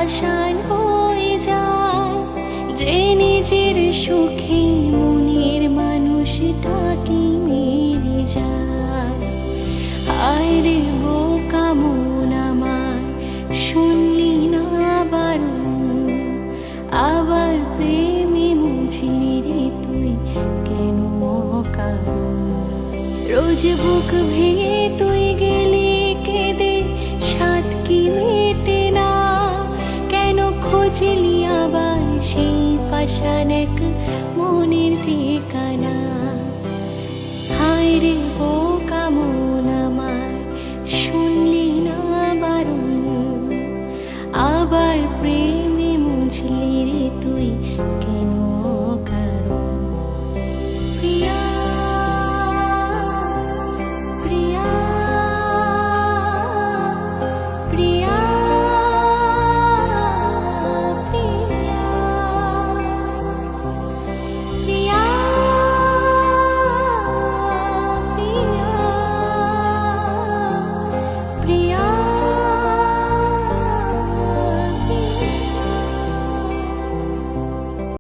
পাষাণ হয়ে যায়, যে নিজের সুখে মনের মানুষটাকে মেরে যায়। হায় রে বোকা মন আমার, শুনলি না বারণ, আবার প্রেমে মুছলি রে তুই কেন অকারণ। রোজ বুক ভেঙে